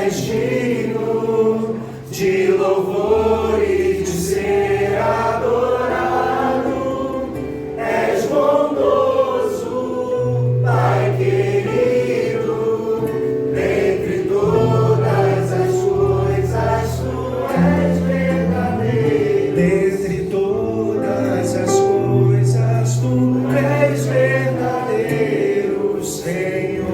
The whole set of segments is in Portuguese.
és digno de louvor e de ser adorado. És bondoso, Pai querido, dentre todas as coisas tu és verdadeiro. Dentre todas as coisas tu és verdadeiro, Senhor.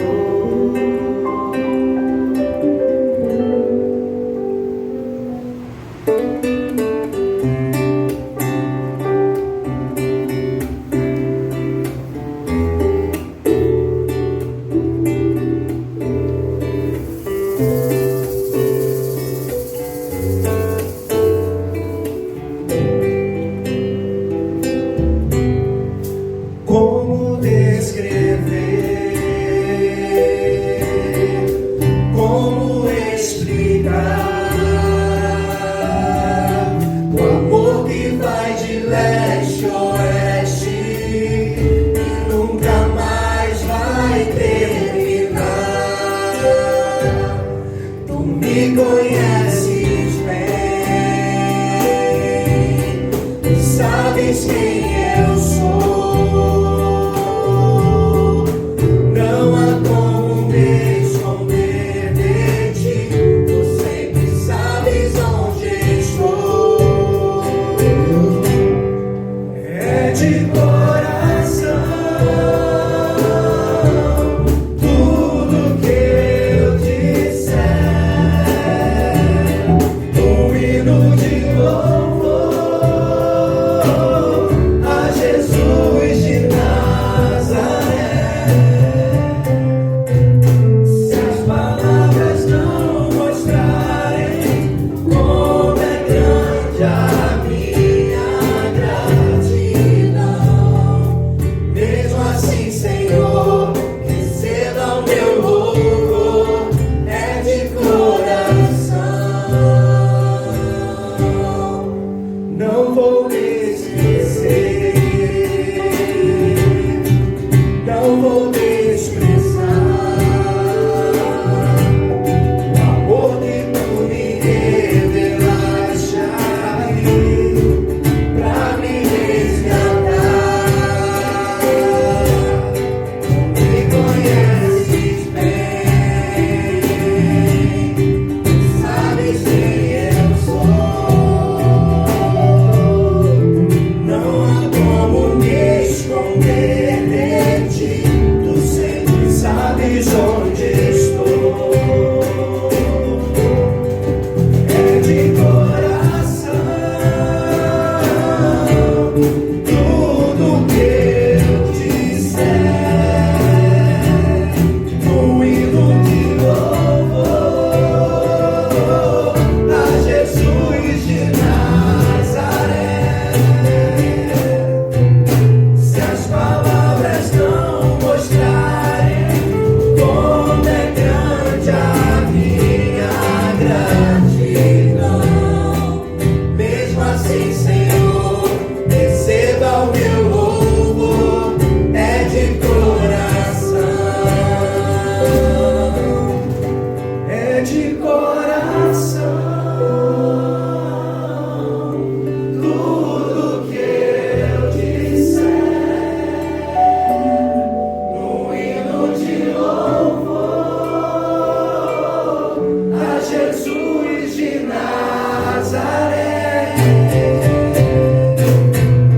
Como descrever, como explicar o amor que vai de leste a oeste e nunca mais vai terminar. Tu me conheces bem, tu sabes quem eu sou. Não há como me esconder de ti, tu sempre sabes onde estou. É de coração tudo que eu disser, um hino de louvor a Jesus de Nazaré. Se as palavras não mostrarem como é grande a minha gratidão, mesmo assim, Senhor, receba o meu louvor, é de coração. Não vou me esquecer, não vou desprezar o amor que tu me revelaste aí pra me resgatar. Me conheces bem, sabes quem eu sou. Não há como me esconder de ti, tu sempre sabes onde estou. É de coração tudo que eu disser, um hino de louvor a Jesus de Nazaré. Se as palavras não mostrarem como é grande a minha gratidão, mesmo assim, Senhor, receba o meu louvor, é de coração, é de coração. Tudo que eu disser, um hino de louvor a Jesus de Nazaré.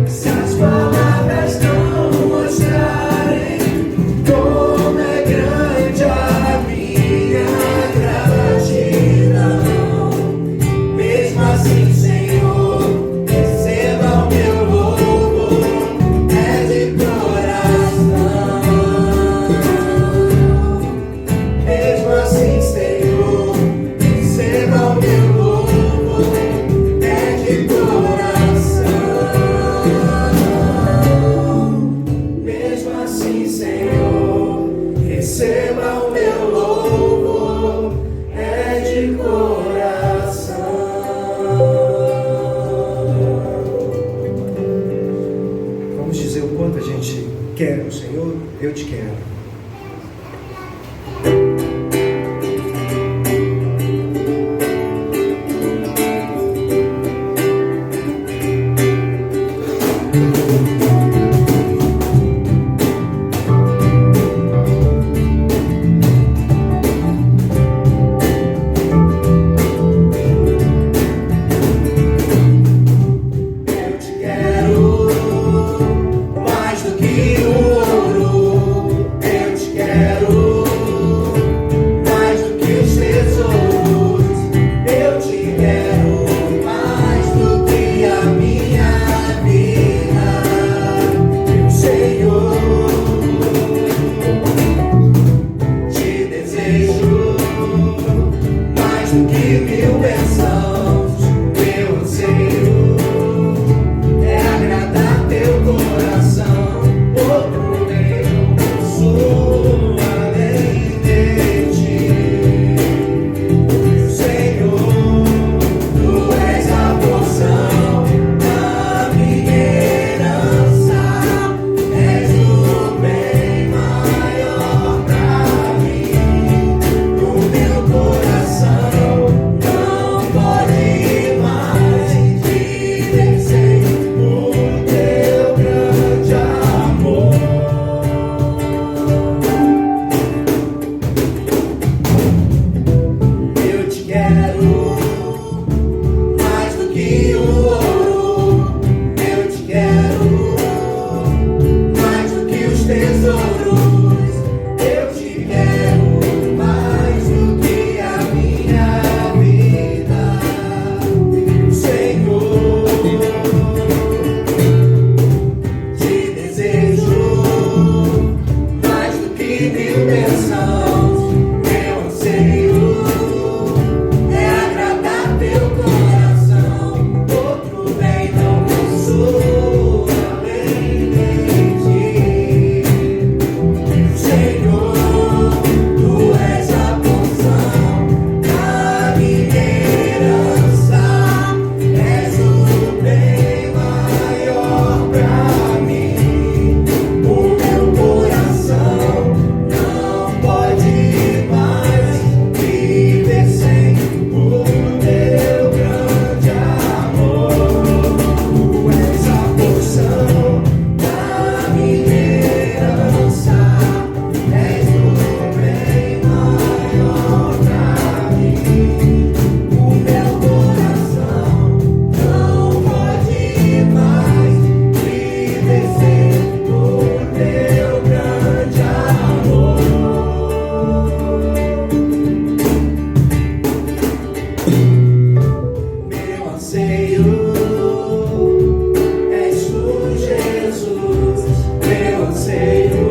Se as palavras não mostrarem como é grande a minha gratidão, mesmo assim, Senhor, receba o meu louvor, é de coração. Mesmo assim, Senhor, receba o meu louvor, é de coração. Mesmo assim, Senhor, receba o meu louvor, é de coração. Vamos dizer o quanto a gente quer o Senhor? Eu te quero. do que mil bênçãos. Meu anseio é agradar teu coração. Outro eu sou além de ti. Senhor, tu és a porção da minha herança. És o bem maior pra mim. No meu coração não pode mais viver sem o teu grande amor. Eu te quero mais do que o ouro. Eu te quero mais do que os tesouros. Eu te quero mais do que a minha vida, Senhor. Te desejo mais do que mil bênçãos. Meu anseio é agradar teu coração. Outro bem não possui além de ti. Senhor, tu és a porção da minha herança. És o bem maior pra mim. O meu coração não pode mais viver sem o teu grande amor. Tu és a porção da minha herança. És o bem maior pra mim. O meu coração não pode mais viver sem o teu grande amor. Meu anseio és tu, Jesus. Meu anseio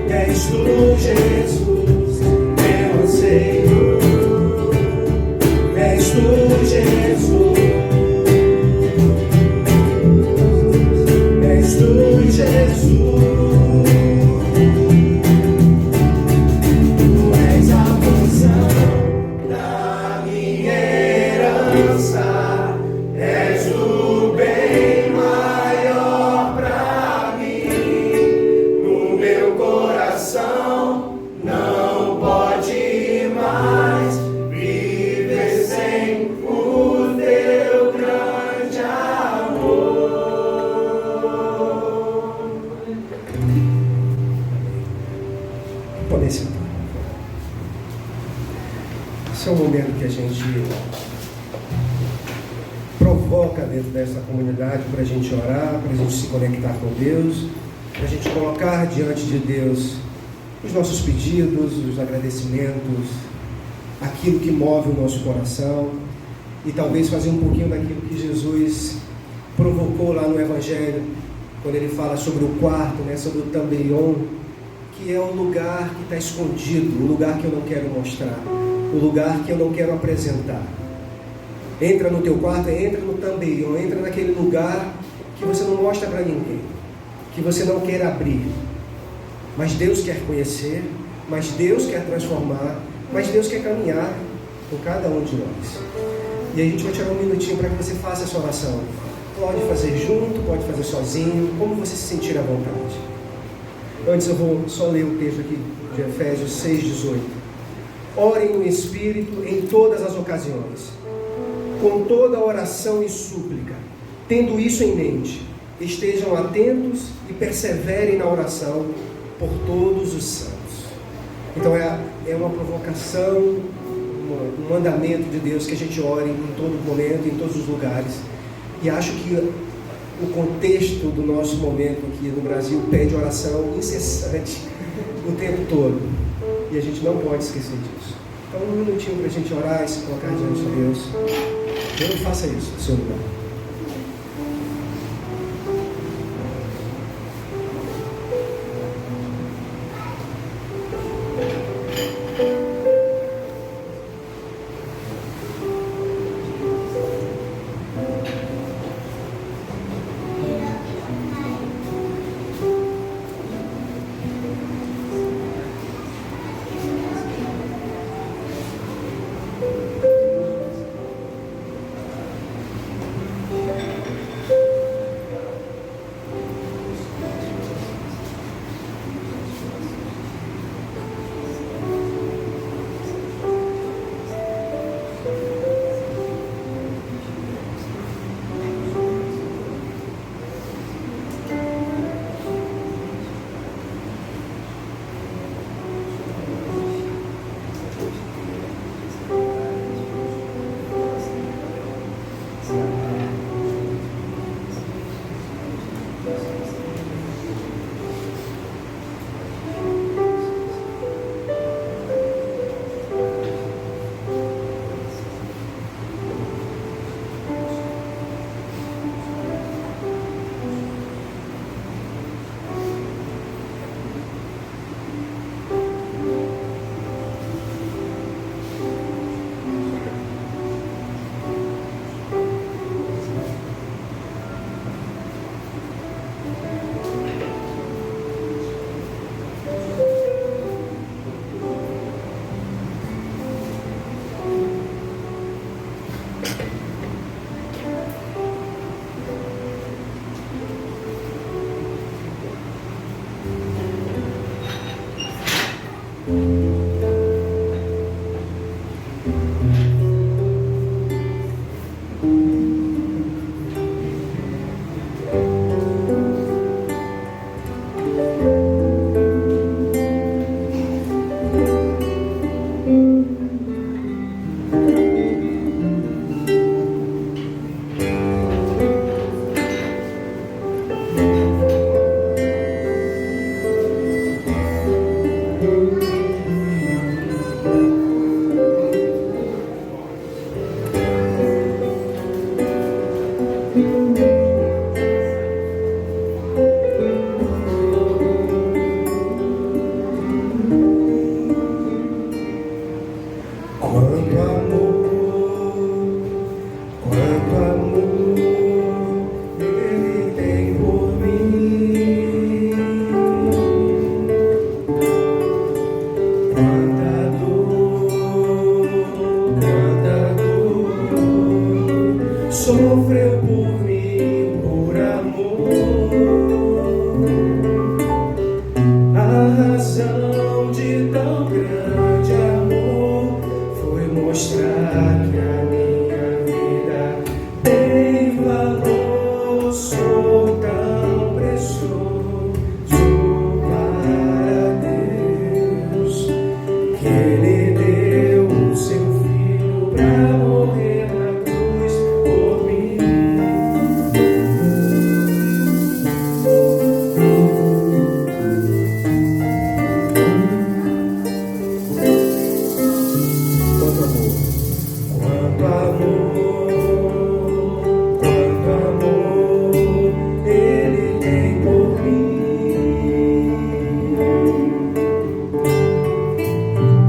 és tu, Jesus. Meu anseio és tu, Jesus. És tu, Jesus. Tu és a porção da minha herança. És o bem maior pra mim. No meu coração não pode mais viver sem o teu grande amor. Podem sentar. Esse é um momento que a gente provoca dentro dessa comunidade para a gente orar, para a gente se conectar com Deus, para a gente colocar diante de Deus os nossos pedidos, os agradecimentos, aquilo que move o nosso coração e talvez fazer um pouquinho daquilo que Jesus provocou lá no Evangelho, quando ele fala sobre o quarto, sobre o tambeion, que é o lugar que está escondido, o lugar que eu não quero mostrar, o lugar que eu não quero apresentar. Entra no teu quarto, entra no tambeion, entra naquele lugar que você não mostra para ninguém, que você não quer abrir, mas Deus quer conhecer, mas Deus quer transformar, mas Deus quer caminhar com cada um de nós. E a gente vai tirar um minutinho para que você faça essa oração. Pode fazer junto, pode fazer sozinho, como você se sentir à vontade. Antes eu vou só ler o texto aqui de Efésios 6,18. Orem no Espírito em todas as ocasiões, com toda oração e súplica. Tendo isso em mente, estejam atentos e perseverem na oração por todos os santos. Então é uma provocação, um mandamento de Deus que a gente ore em todo momento, em todos os lugares. E acho que o contexto do nosso momento aqui no Brasil pede oração incessante o tempo todo. E a gente não pode esquecer disso. Então, um minutinho para a gente orar e se colocar diante de Deus. Eu não faça isso no seu lugar. Quanto amor Ele tem por mim, quanta dor sofreu por mim, por amor. A razão de tão grande amor foi mostrar que a minha vida tem valor. Sou tão precioso para Deus que Ele deu o seu filho pra morrer na cruz por mim. Quanto amor Ele tem por mim,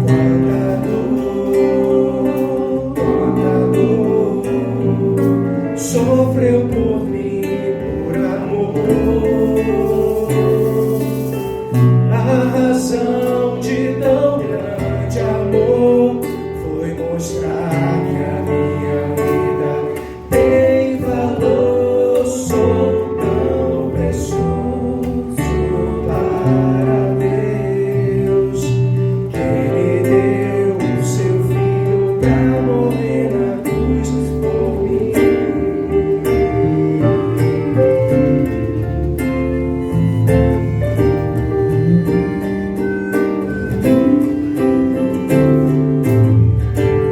quanta dor sofreu por mim, por amor. A razão de tão grande amor foi mostrar que a minha vida tem valor. Sou tão precioso para Deus que Ele deu o seu filho pra morrer na cruz por mim.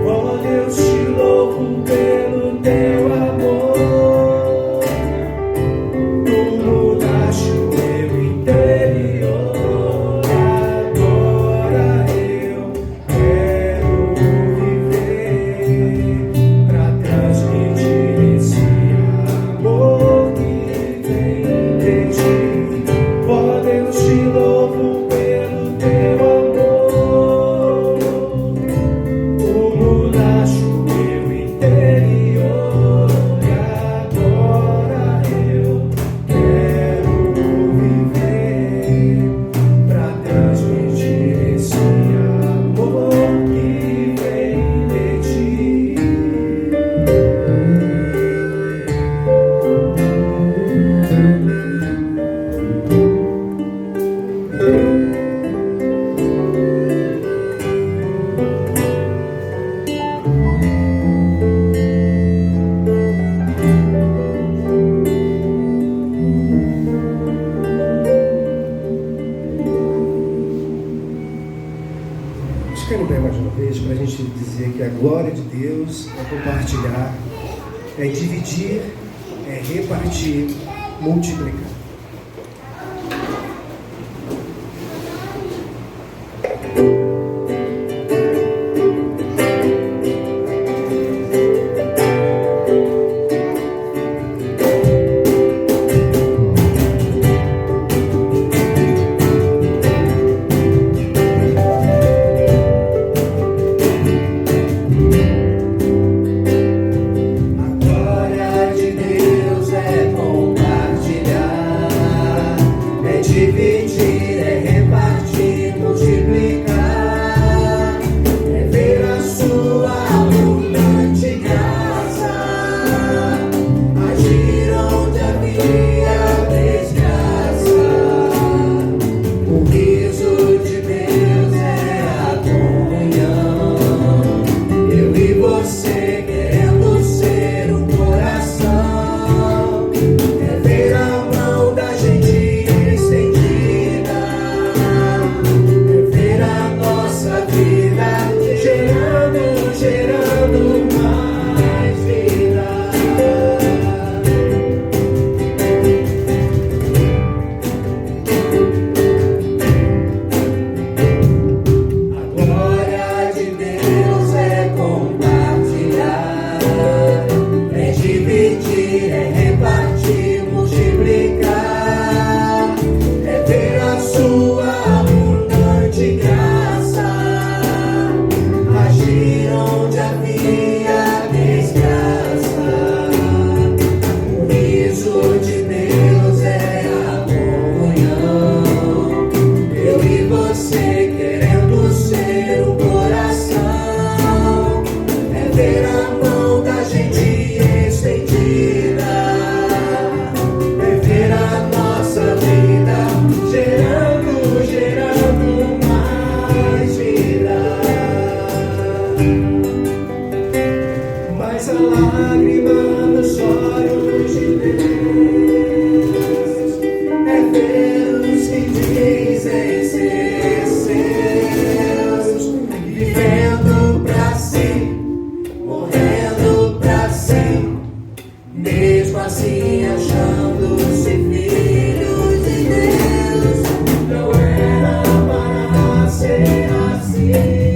Ó Deus, te louvo pelo teu amor. Tu mudaste o meu interior. Agora eu quero viver pra transmitir esse amor que vem de ti. Ó Deus, te louvo pelo teu amor. Tu mudaste o meu interior e agora eu quero viver pra transmitir esse amor que vem de ti. Vocês querem bem mais uma vez para a gente dizer que a glória de Deus é compartilhar, é dividir, é repartir, multiplicar. A glória de Deus é compartilhar. Mas a lágrima nos olhos de Deus é Deus que diz em ser seus, vivendo pra si, morrendo pra si, mesmo assim achando-se filhos de Deus. Não era para ser assim.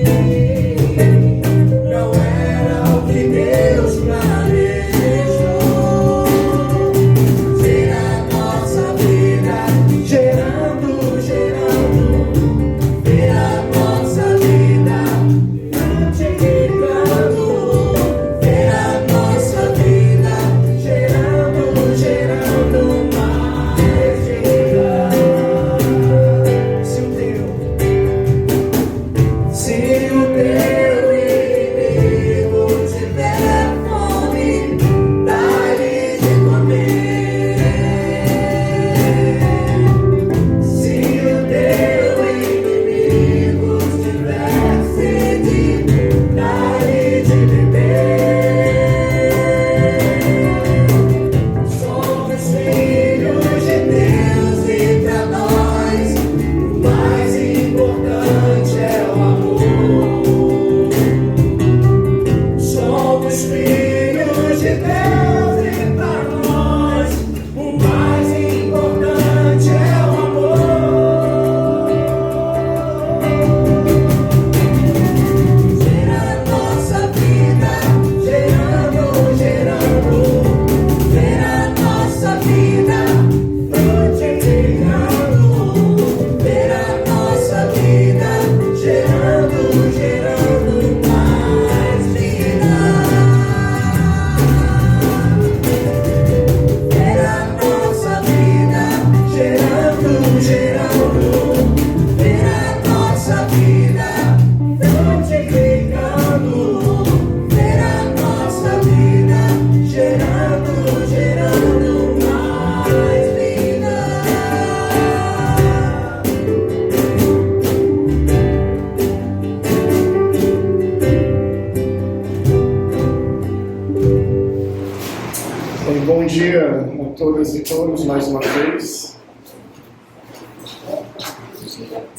Bom dia a todas e todos mais uma vez.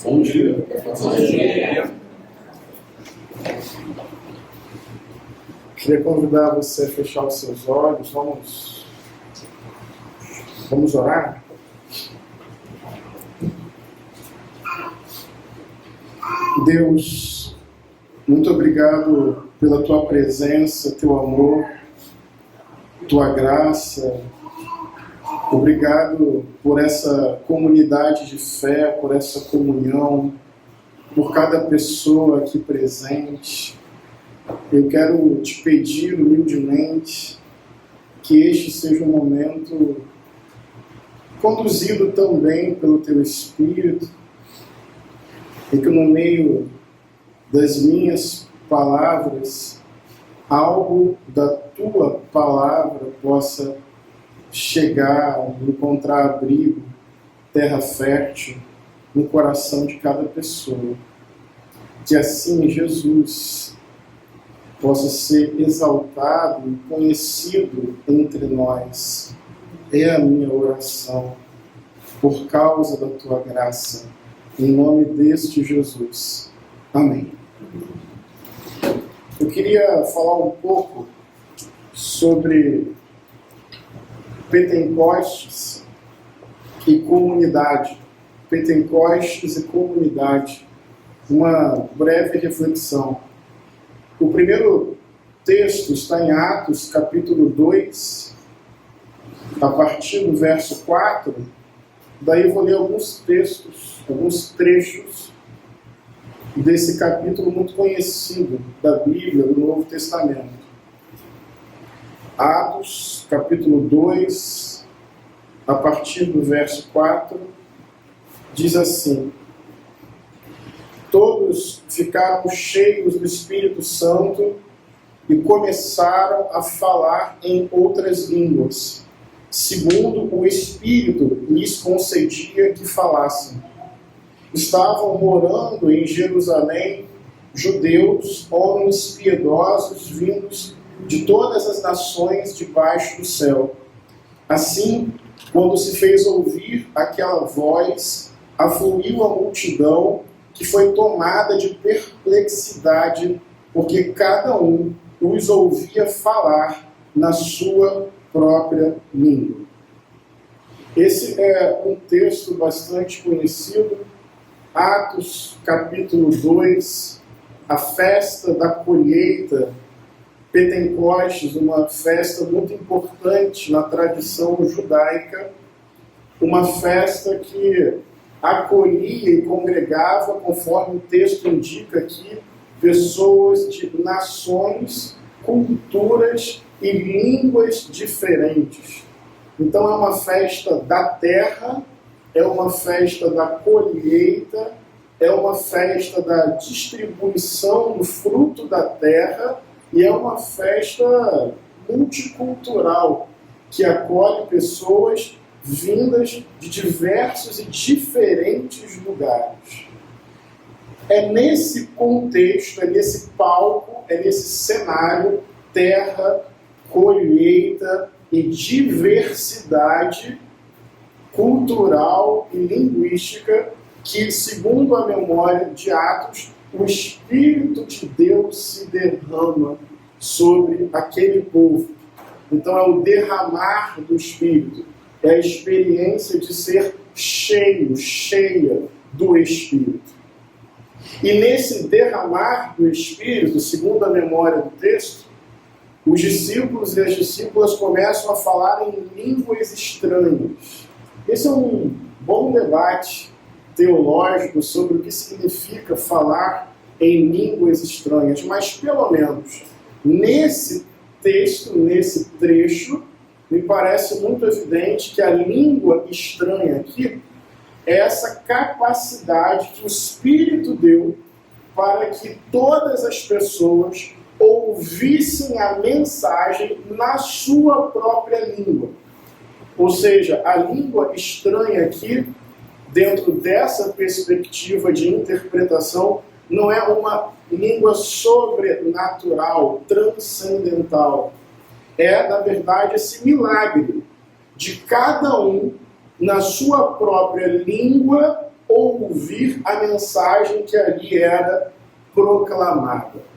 Bom dia. Bom dia. Queria convidar você a fechar os seus olhos. Vamos orar? Deus, muito obrigado pela tua presença, teu amor, tua graça. Obrigado por essa comunidade de fé, por essa comunhão, por cada pessoa aqui presente. Eu quero te pedir humildemente que este seja um momento conduzido também pelo teu Espírito, e que no meio das minhas palavras, algo da tua palavra possa chegar, encontrar abrigo, terra fértil no coração de cada pessoa. Que assim Jesus possa ser exaltado e conhecido entre nós. É a minha oração, por causa da tua graça, em nome deste Jesus. Amém. Eu queria falar um pouco sobre Pentecostes e comunidade. Pentecostes e comunidade. Uma breve reflexão. O primeiro texto está em Atos, capítulo 2, a partir do verso 4. Daí eu vou ler alguns textos, alguns trechos desse capítulo muito conhecido da Bíblia, do Novo Testamento. Atos, capítulo 2, a partir do verso 4, diz assim: todos ficaram cheios do Espírito Santo e começaram a falar em outras línguas, segundo o Espírito lhes concedia que falassem. Estavam morando em Jerusalém judeus, homens piedosos vindos de todas as nações debaixo do céu. Assim, quando se fez ouvir aquela voz, afluiu a multidão, que foi tomada de perplexidade, porque cada um os ouvia falar na sua própria língua. Esse é um texto bastante conhecido, Atos capítulo 2, a festa da colheita, Pentecostes, uma festa muito importante na tradição judaica, uma festa que acolhia e congregava, conforme o texto indica aqui, pessoas de nações, culturas e línguas diferentes. Então é uma festa da terra, é uma festa da colheita, é uma festa da distribuição do fruto da terra e é uma festa multicultural que acolhe pessoas vindas de diversos e diferentes lugares. É nesse contexto, é nesse palco, é nesse cenário, terra, colheita e diversidade cultural e linguística, que, segundo a memória de Atos, o Espírito de Deus se derrama sobre aquele povo. Então é o derramar do Espírito, é a experiência de ser cheio, cheia do Espírito. E nesse derramar do Espírito, segundo a memória do texto, os discípulos e as discípulas começam a falar em línguas estranhas. Esse é um bom debate teológico sobre o que significa falar em línguas estranhas, mas pelo menos nesse texto, nesse trecho, me parece muito evidente que a língua estranha aqui é essa capacidade que o Espírito deu para que todas as pessoas ouvissem a mensagem na sua própria língua. Ou seja, a língua estranha aqui, dentro dessa perspectiva de interpretação, não é uma língua sobrenatural, transcendental. É, na verdade, esse milagre de cada um, na sua própria língua, ouvir a mensagem que ali era proclamada.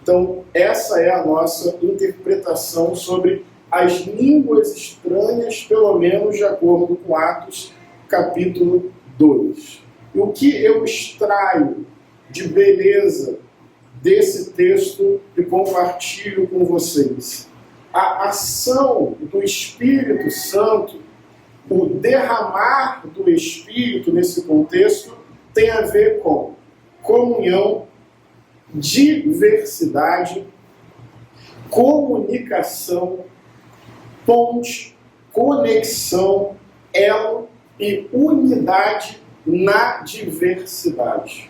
Então, essa é a nossa interpretação sobre as línguas estranhas, pelo menos de acordo com Atos, capítulo 2. E o que eu extraio de beleza desse texto e compartilho com vocês? A ação do Espírito Santo, o derramar do Espírito nesse contexto, tem a ver com comunhão, diversidade, comunicação, ponte, conexão, elo e unidade na diversidade.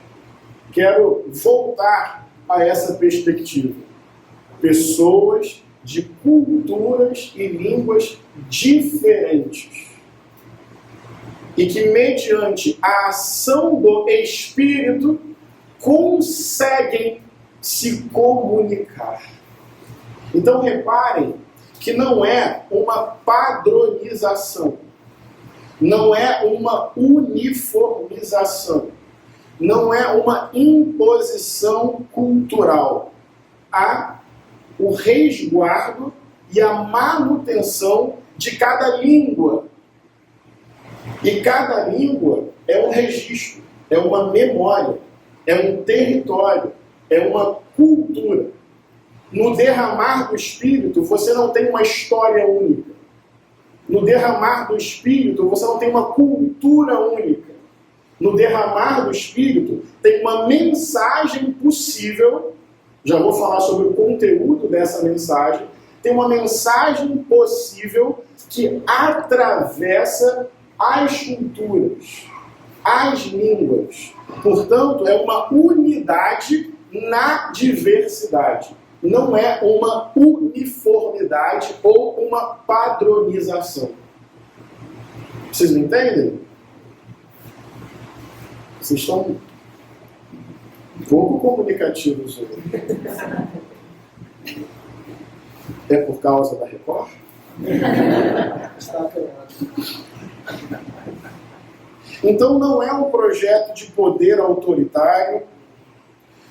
Quero voltar a essa perspectiva. Pessoas de culturas e línguas diferentes. E que, mediante a ação do Espírito, conseguem se comunicar. Então, reparem que não é uma padronização, não é uma uniformização, não é uma imposição cultural. Há o resguardo e a manutenção de cada língua. E cada língua é um registro, é uma memória, é um território, é uma cultura. No derramar do Espírito, você não tem uma história única. No derramar do Espírito, você não tem uma cultura única. No derramar do Espírito, tem uma mensagem possível. Já vou falar sobre o conteúdo dessa mensagem. Tem uma mensagem possível que atravessa as culturas, as línguas. Portanto, é uma unidade na diversidade. Não é uma uniformidade ou uma padronização. Vocês me entendem? Vocês estão Pouco comunicativos hoje. É por causa da Record? Então não é um projeto de poder autoritário,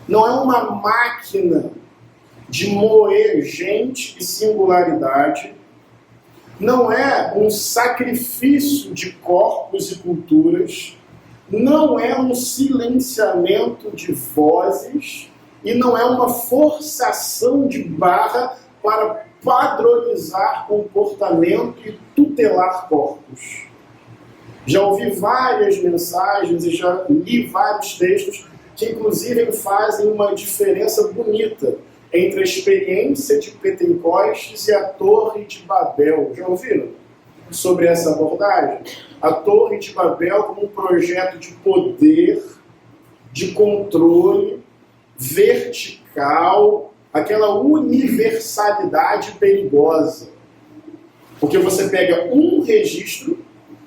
não é uma máquina de moer gente e singularidade, não é um sacrifício de corpos e culturas, não é um silenciamento de vozes e não é uma forçação de barra para padronizar comportamento e tutelar corpos. Já ouvi várias mensagens e já li vários textos que inclusive fazem uma diferença bonita entre a experiência de Pentecostes e a Torre de Babel. Já ouviram sobre essa abordagem? A Torre de Babel como um projeto de poder, de controle, vertical, aquela universalidade perigosa. Porque você pega um registro,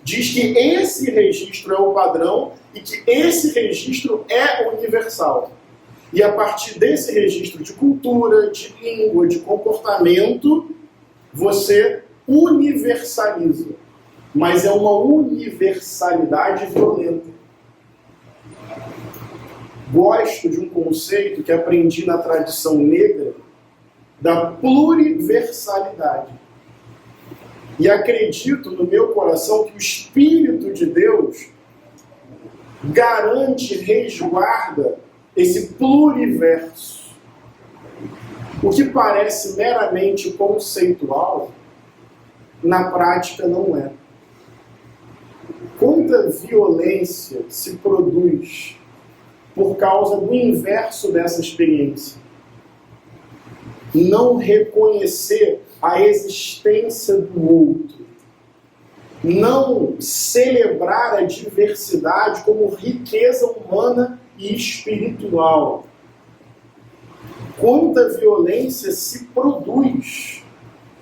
diz que esse registro é o padrão e que esse registro é universal. E a partir desse registro de cultura, de língua, de comportamento, você universaliza. Mas é uma universalidade violenta. Gosto de um conceito que aprendi na tradição negra da pluriversalidade. E acredito no meu coração que o Espírito de Deus garante, resguarda esse pluriverso. O que parece meramente conceitual, na prática não é. Quanta violência se produz por causa do inverso dessa experiência? Não reconhecer a existência do outro. Não celebrar a diversidade como riqueza humana e espiritual. Quanta violência se produz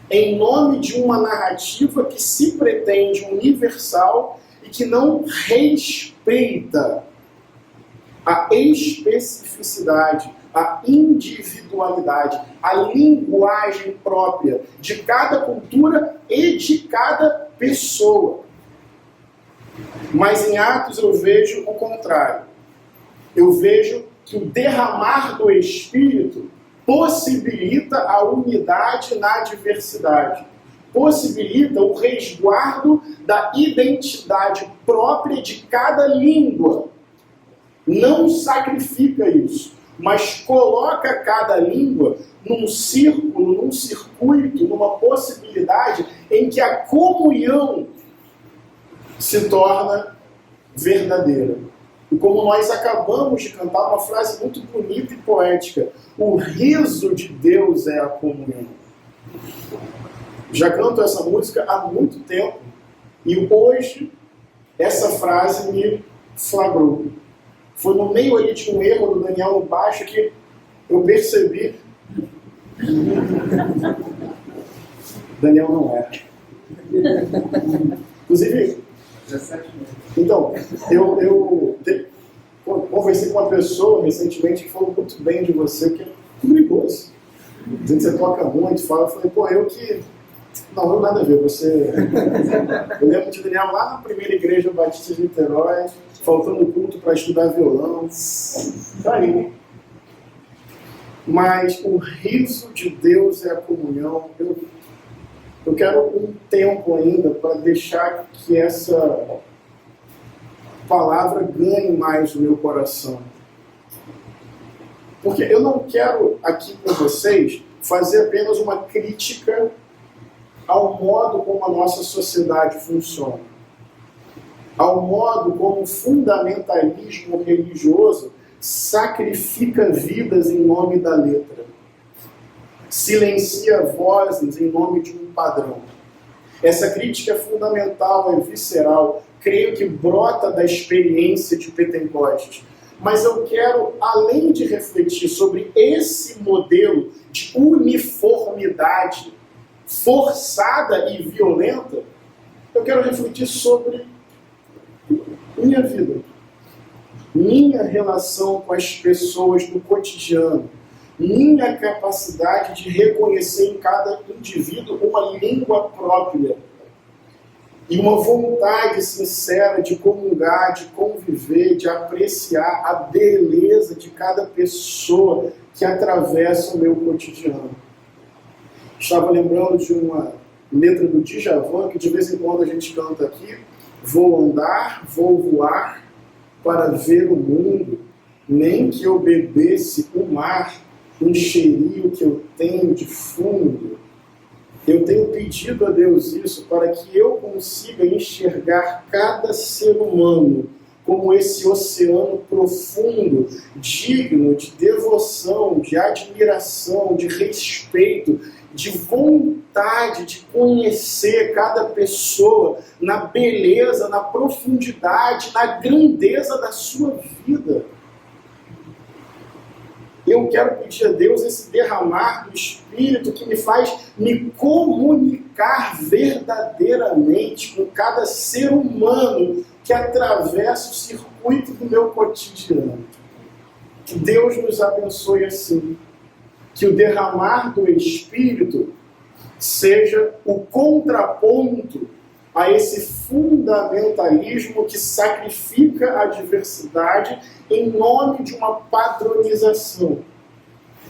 em nome de uma narrativa que se pretende universal e que não respeita a especificidade, a individualidade, a linguagem própria de cada cultura e de cada pessoa. Mas em Atos eu vejo o contrário. Eu vejo que o derramar do Espírito possibilita a unidade na diversidade. Possibilita o resguardo da identidade própria de cada língua. Não sacrifica isso, mas coloca cada língua num círculo, num circuito, numa possibilidade em que a comunhão se torna verdadeira. E como nós acabamos de cantar uma frase muito bonita e poética, o riso de Deus é a comunhão. Já canto essa música há muito tempo e hoje essa frase me flagrou. Foi no meio ali de um erro do Daniel no baixo que eu percebi. Daniel não é. Inclusive, então, eu conversei com uma pessoa recentemente que falou muito bem de você, que é perigoso. Dizendo que você toca muito, fala, eu falei, pô, eu que... Não, não nada a ver, você... Eu lembro de Daniel lá na primeira igreja Batista de Niterói, faltando culto para estudar violão. Tá aí. Mas o riso de Deus é a comunhão. Eu quero um tempo ainda para deixar que essa palavra ganhe mais o meu coração. Porque eu não quero aqui com vocês fazer apenas uma crítica ao modo como a nossa sociedade funciona, ao modo como o fundamentalismo religioso sacrifica vidas em nome da letra, silencia vozes em nome de um padrão. Essa crítica é fundamental, é visceral, creio que brota da experiência de Pentecostes. Mas eu quero, além de refletir sobre esse modelo de uniformidade forçada e violenta, eu quero refletir sobre minha vida. minha relação com as pessoas no cotidiano, minha capacidade de reconhecer em cada indivíduo uma língua própria e uma vontade sincera de comungar, de conviver, de apreciar a beleza de cada pessoa que atravessa o meu cotidiano. Estava lembrando de uma letra do Djavan, que de vez em quando a gente canta aqui: vou andar, vou voar para ver o mundo, nem que eu bebesse o mar, encheria o que eu tenho de fundo. Eu tenho pedido a Deus isso para que eu consiga enxergar cada ser humano como esse oceano profundo, digno de devoção, de admiração, de respeito, de vontade de conhecer cada pessoa na beleza, na profundidade, na grandeza da sua vida. Eu quero pedir a Deus esse derramar do Espírito que me faz me comunicar verdadeiramente com cada ser humano que atravessa o circuito do meu cotidiano. Que Deus nos abençoe assim. Que o derramar do Espírito seja o contraponto a esse fundamentalismo que sacrifica a diversidade em nome de uma padronização.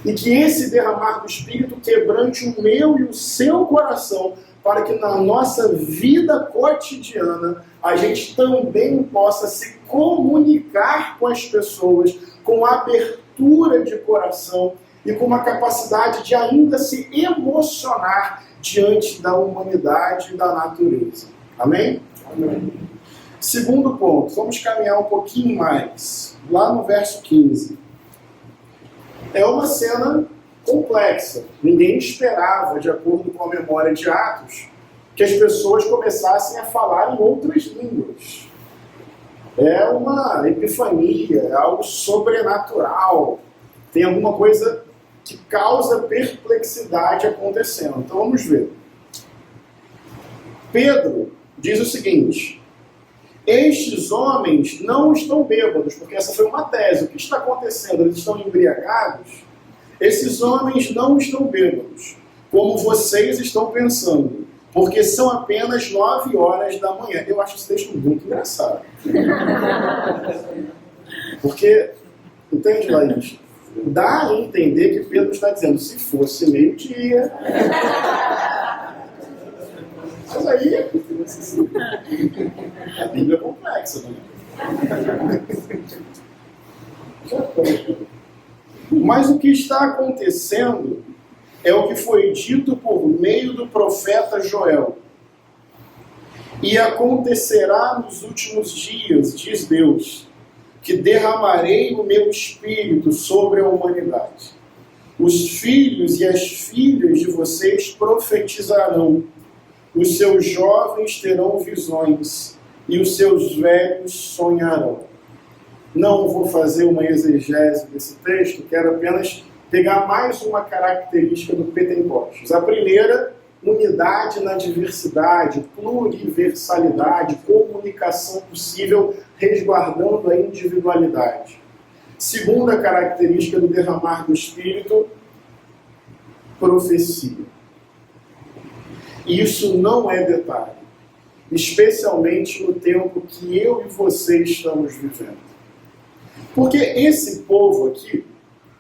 E que esse derramar do Espírito quebrante o meu e o seu coração, para que na nossa vida cotidiana a gente também possa se comunicar com as pessoas com abertura de coração e com uma capacidade de ainda se emocionar diante da humanidade e da natureza. Amém? Amém. Segundo ponto, vamos caminhar um pouquinho mais. Lá no verso 15. É uma cena complexa. Ninguém esperava, de acordo com a memória de Atos, que as pessoas começassem a falar em outras línguas. É uma epifania, é algo sobrenatural. Tem alguma coisa que causa perplexidade acontecendo. Então vamos ver. Pedro diz o seguinte: estes homens não estão bêbados, porque essa foi uma tese. O que está acontecendo? Eles estão embriagados? Esses homens não estão bêbados, como vocês estão pensando, porque são apenas 9 horas da manhã. Eu acho esse texto muito engraçado. Porque, entende, Laís? Dá a entender que Pedro está dizendo, se fosse meio-dia. Mas aí, a Bíblia é complexa, né? Mas o que está acontecendo é o que foi dito por meio do profeta Joel. E acontecerá nos últimos dias, diz Deus, que derramarei o meu espírito sobre a humanidade. Os filhos e as filhas de vocês profetizarão. Os seus jovens terão visões e os seus velhos sonharão. Não vou fazer uma exegese desse texto, quero apenas pegar mais uma característica do Pentecostes. A primeira, unidade na diversidade, pluriversalidade, comunicação possível, resguardando a individualidade. Segunda característica do derramar do Espírito, profecia. E isso não é detalhe, especialmente no tempo que eu e você estamos vivendo. Porque esse povo aqui,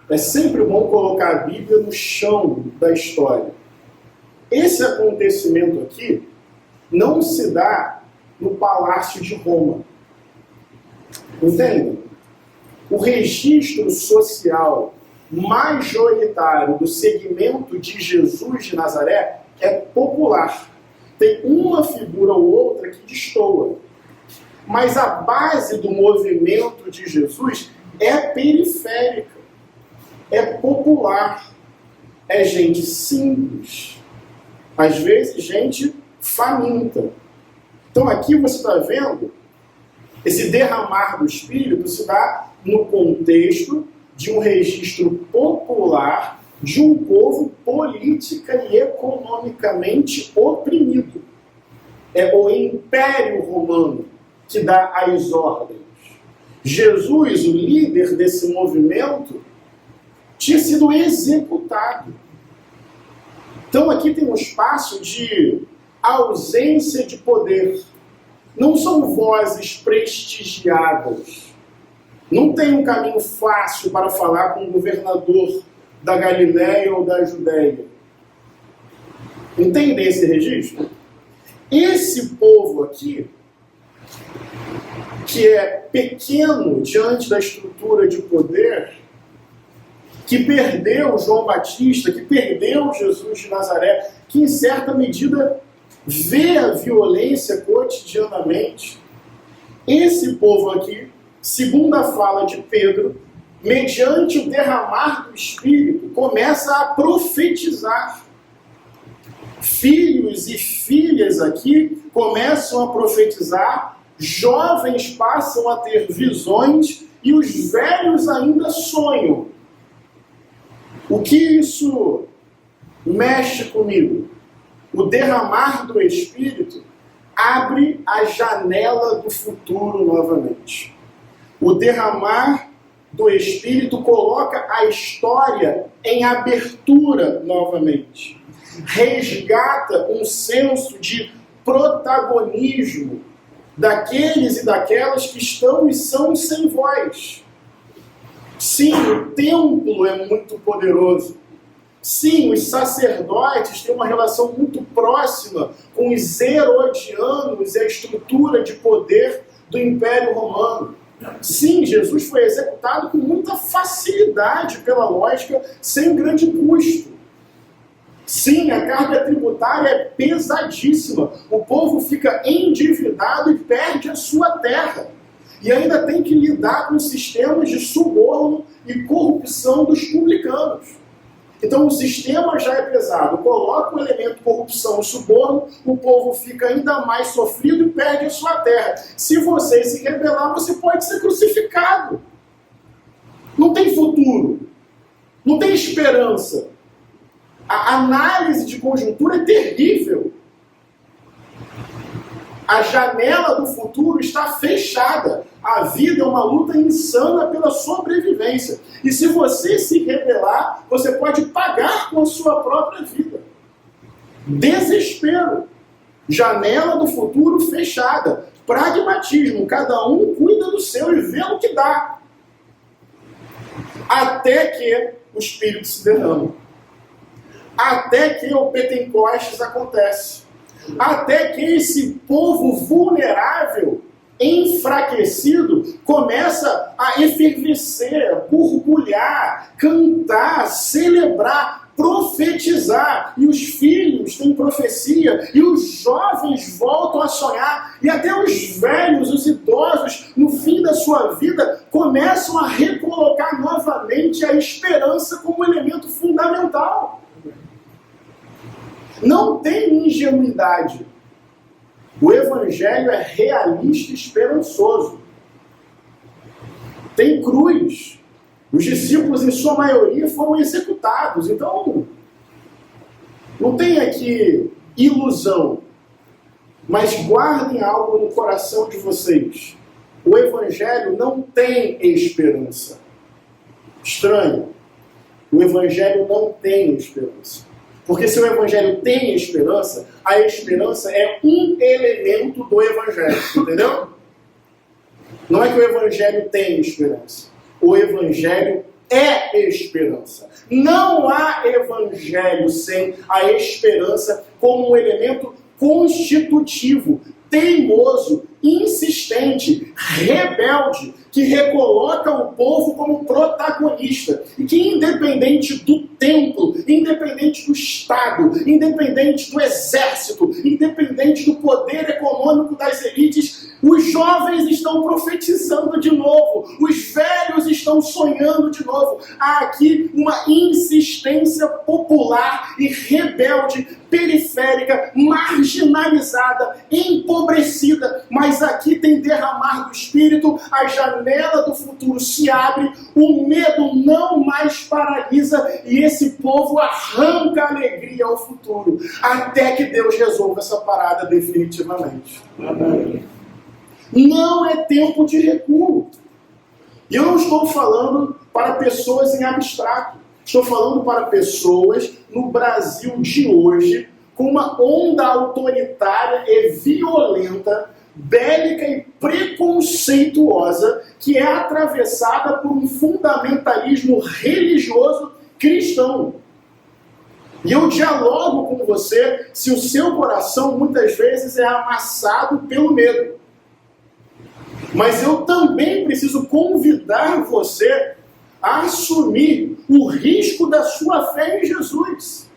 é sempre bom colocar a Bíblia no chão da história. Esse acontecimento aqui não se dá no Palácio de Roma. Entendem? O registro social majoritário do segmento de Jesus de Nazaré é popular. Tem uma figura ou outra que destoa. Mas a base do movimento de Jesus é periférica. É popular. É gente simples. Às vezes, gente faminta. Então, aqui você está vendo, esse derramar do Espírito se dá no contexto de um registro popular de um povo política e economicamente oprimido. É o Império Romano que dá as ordens. Jesus, o líder desse movimento, tinha sido executado. Então aqui tem um espaço de ausência de poder. Não são vozes prestigiadas. Não tem um caminho fácil para falar com o governador da Galiléia ou da Judéia. Entendem esse registro? Esse povo aqui, que é pequeno diante da estrutura de poder, que perdeu João Batista, que perdeu Jesus de Nazaré, que em certa medida vê a violência cotidianamente. Esse povo aqui, segundo a fala de Pedro, mediante o derramar do Espírito, começa a profetizar. Filhos e filhas aqui começam a profetizar, jovens passam a ter visões e os velhos ainda sonham. O que isso mexe comigo? O derramar do Espírito abre a janela do futuro novamente. O derramar do Espírito coloca a história em abertura novamente. Resgata um senso de protagonismo daqueles e daquelas que estão e são sem voz. Sim, o templo é muito poderoso. Sim, os sacerdotes têm uma relação muito próxima com os herodianos e a estrutura de poder do Império Romano. Sim, Jesus foi executado com muita facilidade pela lógica, sem grande custo. Sim, a carga tributária é pesadíssima. O povo fica endividado e perde a sua terra. E ainda tem que lidar com sistemas de suborno e corrupção dos publicanos. Então o sistema já é pesado. Coloca o elemento corrupção e suborno, o povo fica ainda mais sofrido e perde a sua terra. Se você se rebelar, você pode ser crucificado. Não tem futuro. Não tem esperança. A análise de conjuntura é terrível. A janela do futuro está fechada. A vida é uma luta insana pela sobrevivência. E se você se rebelar, você pode pagar com a sua própria vida. Desespero. Janela do futuro fechada. Pragmatismo. Cada um cuida do seu e vê o que dá. Até que o Espírito se derrama. Até que o Pentecostes acontece. Até que esse povo vulnerável, enfraquecido, começa a efervescer, borbulhar, cantar, celebrar, profetizar. E os filhos têm profecia, e os jovens voltam a sonhar, e até os velhos, os idosos, no fim da sua vida, começam a recolocar novamente a esperança como elemento fundamental. Não tem ingenuidade. O Evangelho é realista e esperançoso. Tem cruz. Os discípulos, em sua maioria, foram executados. Então, não tem aqui ilusão. Mas guardem algo no coração de vocês. O Evangelho não tem esperança. Estranho. O Evangelho não tem esperança. Porque se o Evangelho tem esperança, a esperança é um elemento do Evangelho, entendeu? Não é que o Evangelho tem esperança. O Evangelho é esperança. Não há Evangelho sem a esperança como um elemento constitutivo, teimoso, insistente, rebelde, que recoloca o povo como protagonista e que, independente do templo, independente do Estado, independente do exército, independente do poder econômico das elites, os jovens estão profetizando de novo, os velhos estão sonhando de novo. Há aqui uma insistência popular e rebelde, periférica, marginalizada, empobrecida, mas aqui tem derramar do Espírito, a janela do futuro se abre, o medo não mais paralisa e esse povo arranca a alegria ao futuro, até que Deus resolva essa parada definitivamente. Amém. Não é tempo de recuo. E eu não estou falando para pessoas em abstrato. Estou falando para pessoas no Brasil de hoje, com uma onda autoritária e violenta, bélica e preconceituosa, que é atravessada por um fundamentalismo religioso cristão. E eu dialogo com você se o seu coração muitas vezes é amassado pelo medo. Mas eu também preciso convidar você a assumir o risco da sua fé em Jesus.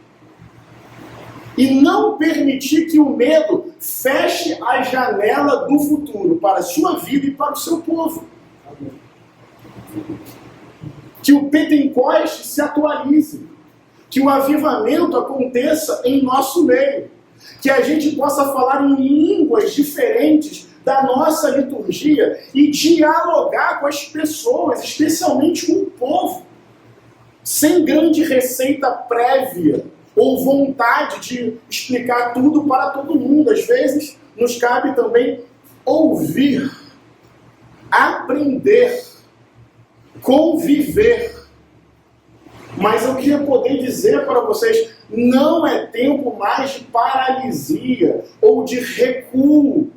E não permitir que o medo feche a janela do futuro para a sua vida e para o seu povo. Que o Pentecoste se atualize. Que o avivamento aconteça em nosso meio. Que a gente possa falar em línguas diferentes da nossa liturgia e dialogar com as pessoas, especialmente com o povo, sem grande receita prévia ou vontade de explicar tudo para todo mundo. Às vezes, nos cabe também ouvir, aprender, conviver. Mas eu queria poder dizer para vocês, não é tempo mais de paralisia ou de recuo.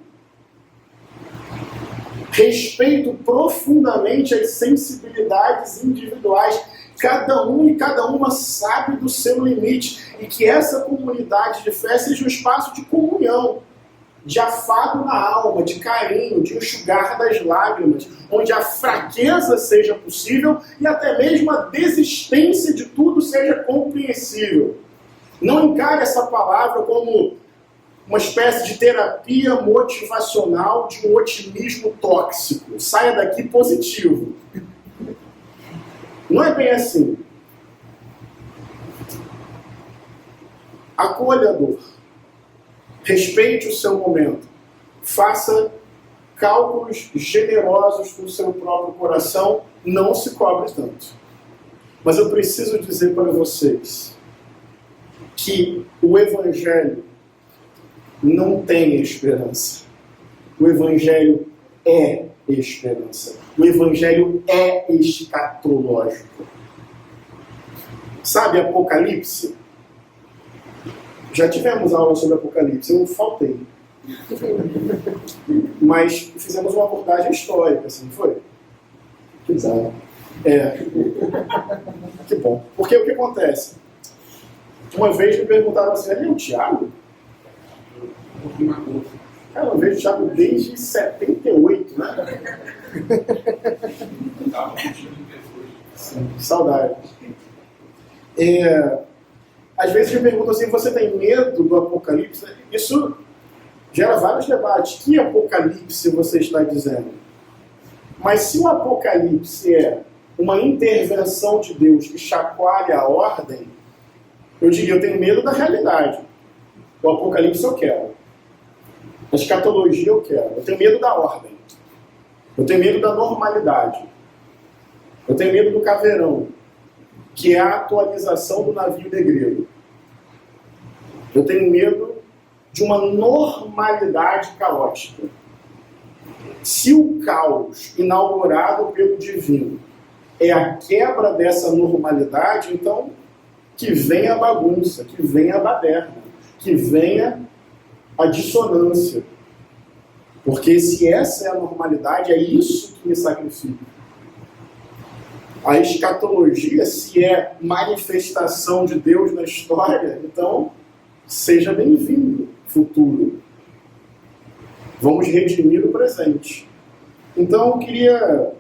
Respeito profundamente as sensibilidades individuais. Cada um e cada uma sabe do seu limite. E que essa comunidade de fé seja um espaço de comunhão, de afago na alma, de carinho, de enxugar das lágrimas, onde a fraqueza seja possível e até mesmo a desistência de tudo seja compreensível. Não encare essa palavra como uma espécie de terapia motivacional de um otimismo tóxico. Saia daqui positivo. Não é bem assim. Acolha a dor. Respeite o seu momento. Faça cálculos generosos com o seu próprio coração. Não se cobre tanto. Mas eu preciso dizer para vocês que o Evangelho não tem esperança. O Evangelho é esperança. O Evangelho é escatológico. Sabe Apocalipse? Já tivemos aula sobre Apocalipse, eu faltei. Mas fizemos uma abordagem histórica, assim, não foi? Exato. Que bom. Porque o que acontece? Uma vez me perguntaram assim, é o Tiago? Cara, eu vejo o Tiago desde 78, né? Sim, saudade. Às vezes me perguntam assim, você tem medo do Apocalipse? Isso gera vários debates. Que Apocalipse você está dizendo? Mas se o Apocalipse é uma intervenção de Deus que chacoalha a ordem, eu diria, eu tenho medo da realidade. O Apocalipse eu quero. A escatologia eu quero. Eu tenho medo da ordem. Eu tenho medo da normalidade. Eu tenho medo do caveirão, que é a atualização do navio negreiro. Eu tenho medo de uma normalidade caótica. Se o caos inaugurado pelo divino é a quebra dessa normalidade, então que venha a bagunça, que venha a baderna, que venha a dissonância. Porque se essa é a normalidade, é isso que me sacrifica. A escatologia, se é manifestação de Deus na história, então seja bem-vindo, futuro. Vamos redimir o presente. Então eu queria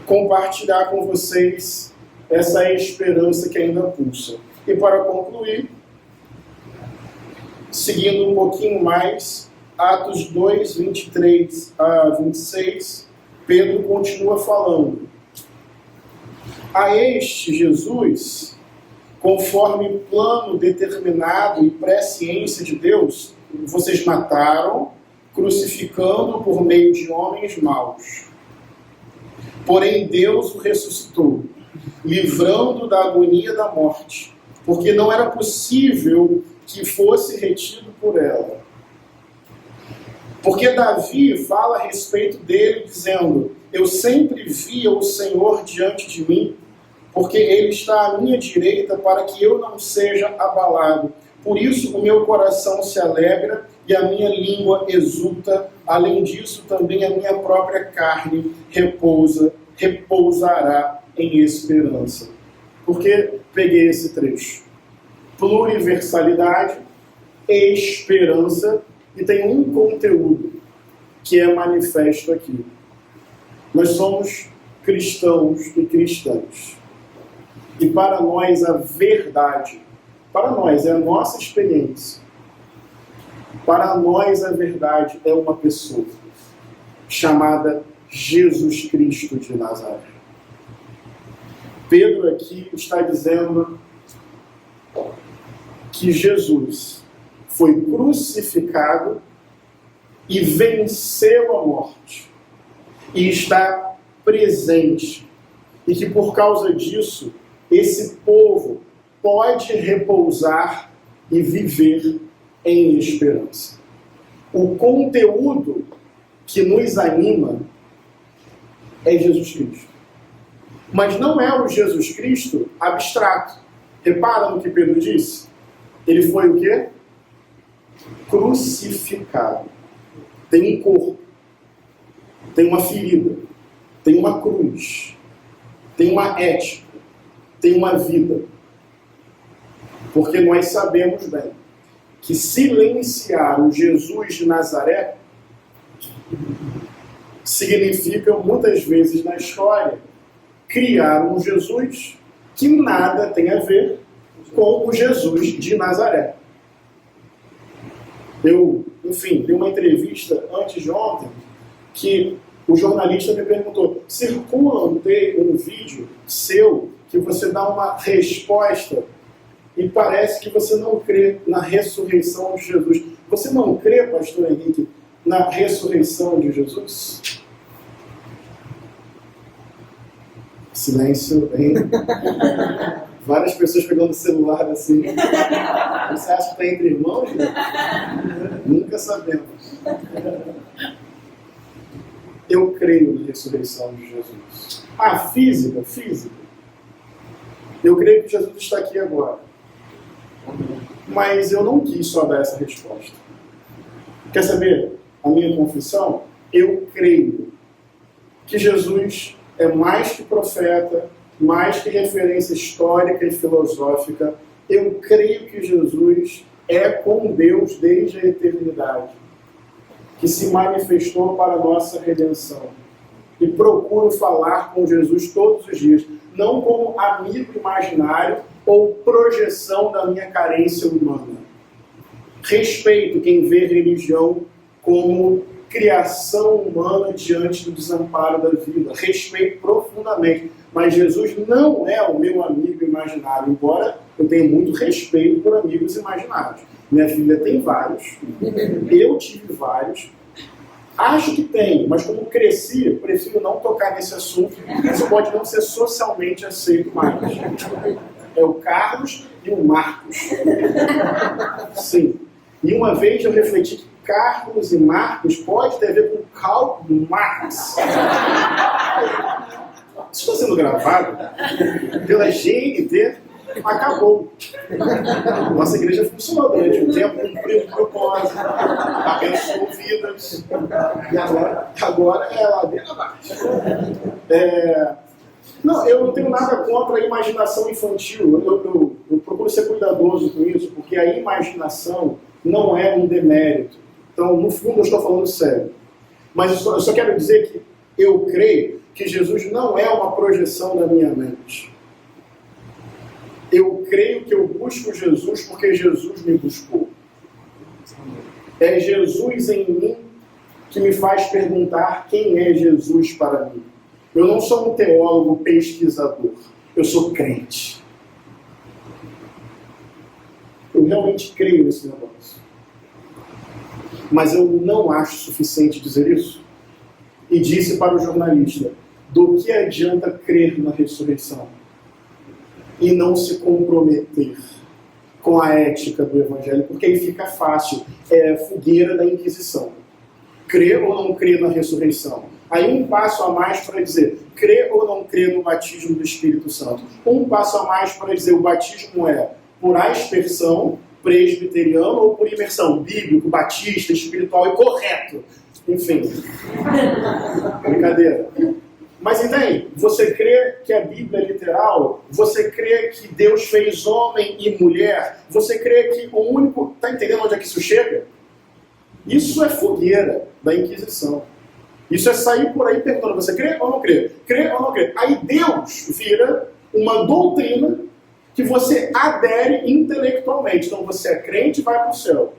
compartilhar com vocês essa esperança que ainda pulsa. E para concluir, seguindo um pouquinho mais, Atos 2, 23 a 26, Pedro continua falando. A este Jesus, conforme plano determinado e presciência de Deus, vocês mataram, crucificando por meio de homens maus. Porém, Deus o ressuscitou, livrando da agonia da morte, porque não era possível que fosse retido por ela. Porque Davi fala a respeito dele dizendo: eu sempre via o Senhor diante de mim, porque ele está à minha direita para que eu não seja abalado. Por isso o meu coração se alegra e a minha língua exulta. Além disso, também a minha própria carne repousará em esperança. Por que peguei esse trecho? Pluriversalidade, esperança, e tem um conteúdo que é manifesto aqui. Nós somos cristãos e cristãs. E para nós a verdade, para nós é a nossa experiência. Para nós a verdade é uma pessoa chamada Jesus Cristo de Nazaré. Pedro aqui está dizendo que Jesus foi crucificado e venceu a morte. E está presente. E que por causa disso, esse povo pode repousar e viver em esperança. O conteúdo que nos anima é Jesus Cristo. Mas não é o Jesus Cristo abstrato. Repara no que Pedro disse. Ele foi o quê? Crucificado. Tem um corpo. Tem uma ferida. Tem uma cruz. Tem uma ética. Tem uma vida. Porque nós sabemos bem que silenciar o Jesus de Nazaré significa, muitas vezes na história, criar um Jesus que nada tem a ver com o Jesus de Nazaré. Eu, dei uma entrevista antes de ontem que o jornalista me perguntou: circula um vídeo seu que você dá uma resposta e parece que você não crê na ressurreição de Jesus. Você não crê, pastor Henrique, na ressurreição de Jesus? Silêncio, hein? Várias pessoas pegando o celular assim. Você acha que está entre irmãos? Né? Nunca sabemos. Eu creio na ressurreição de Jesus. Física. Eu creio que Jesus está aqui agora. Mas eu não quis só dar essa resposta. Quer saber a minha confissão? Eu creio que Jesus é mais que profeta, mais que referência histórica e filosófica. Eu creio que Jesus é com Deus desde a eternidade, que se manifestou para a nossa redenção. E procuro falar com Jesus todos os dias, não como amigo imaginário ou projeção da minha carência humana. Respeito quem vê religião como criação humana diante do desamparo da vida. Respeito profundamente. Mas Jesus não é o meu amigo imaginário, embora eu tenha muito respeito por amigos imaginários. Minha filha tem vários, eu tive vários, acho que tenho, mas como cresci, prefiro não tocar nesse assunto, isso pode não ser socialmente aceito mais. É o Carlos e o Marcos. Sim. E uma vez eu refleti que Carlos e Marcos pode ter a ver com Karl Marx. Isso está sendo gravado pela GNT, acabou. Nossa igreja funcionou durante um tempo, cumpriu o propósito, abençoou vidas, e agora é ladeira abaixo. Não, eu não tenho nada contra a imaginação infantil. Eu procuro ser cuidadoso com isso, porque a imaginação não é um demérito. Então, no fundo, eu estou falando sério. Mas eu só quero dizer que eu creio que Jesus não é uma projeção da minha mente. Eu creio que eu busco Jesus porque Jesus me buscou. É Jesus em mim que me faz perguntar quem é Jesus para mim. Eu não sou um teólogo pesquisador. Eu sou crente. Eu realmente creio nesse negócio. Mas eu não acho suficiente dizer isso. E disse para o jornalista: do que adianta crer na ressurreição e não se comprometer com a ética do Evangelho? Porque aí fica fácil. É fogueira da Inquisição. Crê ou não crê na ressurreição? Aí um passo a mais para dizer, crê ou não crê no batismo do Espírito Santo? Um passo a mais para dizer, o batismo é por aspersão, presbiteriano, ou por imersão, bíblico, batista, espiritual e correto. Enfim. Brincadeira. Mas entende? Você crê que a Bíblia é literal? Você crê que Deus fez homem e mulher? Você crê que o único... Está entendendo onde é que isso chega? Isso é fogueira da Inquisição. Isso é sair por aí perguntando, você crê ou não crê? Crê ou não crê? Aí Deus vira uma doutrina que você adere intelectualmente. Então você é crente e vai para o céu.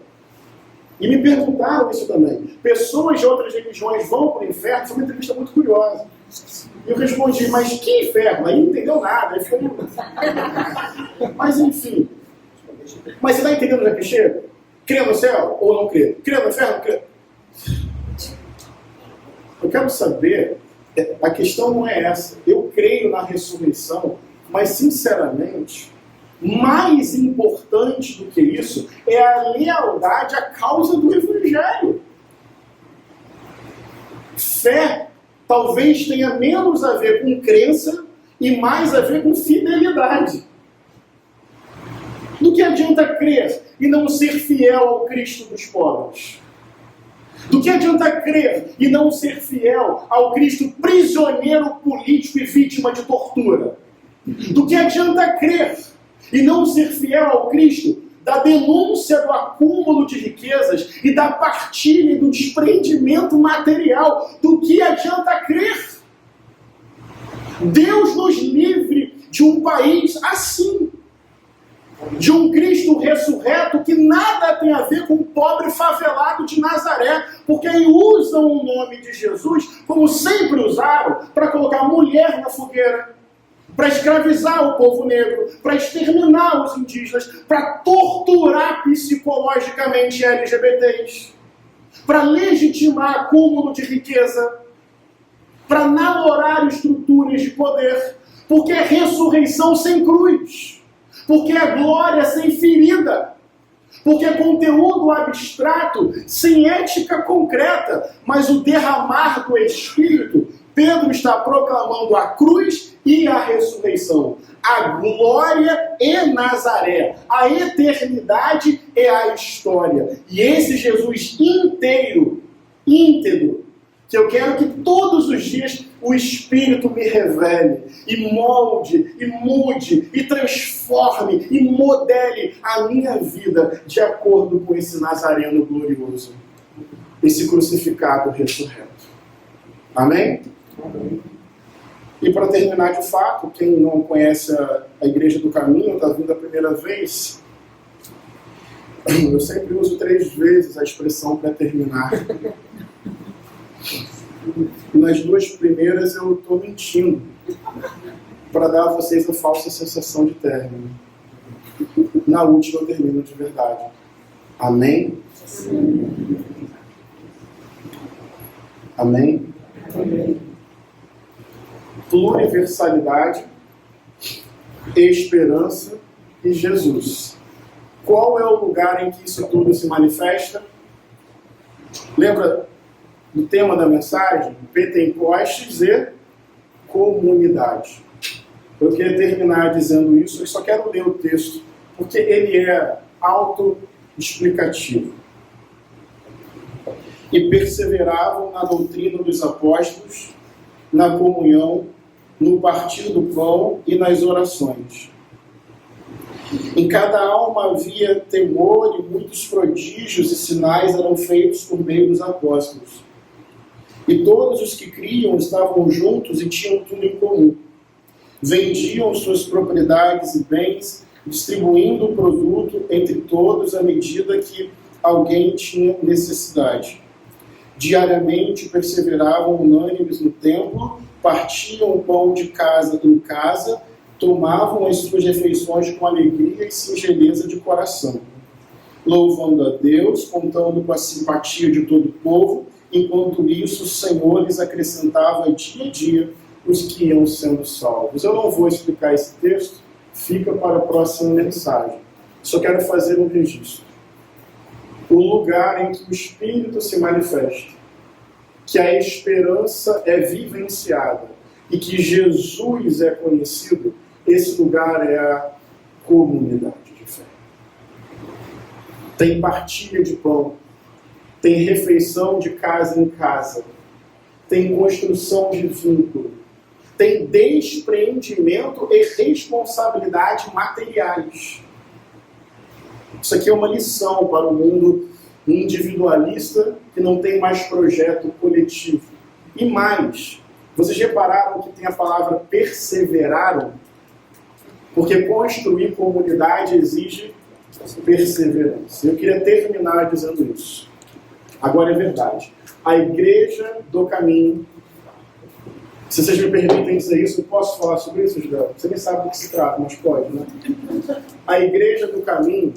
E me perguntaram isso também. Pessoas de outras religiões vão para o inferno? Foi uma entrevista muito curiosa. E eu respondi, mas que inferno? Aí não entendeu nada. Aí ficou... Mas enfim. Mas você está entendendo onde é que chega? Crê no céu ou não crê? Crê no inferno? Crê. Eu quero saber, a questão não é essa. Eu creio na ressurreição, mas sinceramente, mais importante do que isso é a lealdade à causa do Evangelho. Fé talvez tenha menos a ver com crença e mais a ver com fidelidade. Do que adianta crer e não ser fiel ao Cristo dos pobres? Do que adianta crer e não ser fiel ao Cristo prisioneiro político e vítima de tortura? Do que adianta crer e não ser fiel ao Cristo da denúncia do acúmulo de riquezas e da partilha e do desprendimento material? Do que adianta crer? Deus nos livre de um país assim. De um Cristo ressurreto que nada tem a ver com o pobre favelado de Nazaré, porque aí usam o nome de Jesus, como sempre usaram, para colocar a mulher na fogueira, para escravizar o povo negro, para exterminar os indígenas, para torturar psicologicamente LGBTs, para legitimar acúmulo de riqueza, para namorar estruturas de poder, porque é ressurreição sem cruz. Porque é glória sem ferida. Porque é conteúdo abstrato, sem ética concreta. Mas o derramar do Espírito, Pedro está proclamando a cruz e a ressurreição. A glória é Nazaré. A eternidade é a história. E esse Jesus íntegro, que eu quero que todos os dias o Espírito me revele, e molde, e mude, e transforme, e modele a minha vida de acordo com esse Nazareno glorioso, esse crucificado ressurreto. Amém? Amém. E para terminar de fato, quem não conhece a Igreja do Caminho, está vindo a primeira vez, eu sempre uso 3 vezes a expressão para terminar. Nas 2 primeiras eu estou mentindo para dar a vocês a falsa sensação de término. Na última eu termino de verdade. Amém? Sim. Amém? Amém. Pluriversalidade, esperança e Jesus. Qual é o lugar em que isso tudo se manifesta? Lembra do tema da mensagem? Pentecostes e comunidade. Eu queria terminar dizendo isso, eu só quero ler o texto, porque ele é autoexplicativo. E perseveravam na doutrina dos apóstolos, na comunhão, no partir do pão e nas orações. Em cada alma havia temor e muitos prodígios e sinais eram feitos por meio dos apóstolos. E todos os que criam estavam juntos e tinham tudo em comum. Vendiam suas propriedades e bens, distribuindo o produto entre todos à medida que alguém tinha necessidade. Diariamente perseveravam unânimes no templo, partiam o pão de casa em casa, tomavam as suas refeições com alegria e singeleza de coração, louvando a Deus, contando com a simpatia de todo o povo. Enquanto isso, o Senhor lhes acrescentava dia a dia os que iam sendo salvos. Eu não vou explicar esse texto, fica para a próxima mensagem. Só quero fazer um registro. O lugar em que o Espírito se manifesta que a esperança é vivenciada e que Jesus é conhecido, esse lugar é a comunidade de fé. Tem partilha de pão, tem refeição de casa em casa, tem construção de vínculo, tem despreendimento e responsabilidade materiais. Isso aqui é uma lição para o mundo individualista que não tem mais projeto coletivo. E mais, vocês repararam que tem a palavra perseveraram? Porque construir comunidade exige perseverança. Eu queria terminar dizendo isso. Agora é verdade. A Igreja do Caminho, se vocês me permitem dizer isso, eu posso falar sobre isso, Julião? Você nem sabe do que se trata, mas pode, né? A Igreja do Caminho,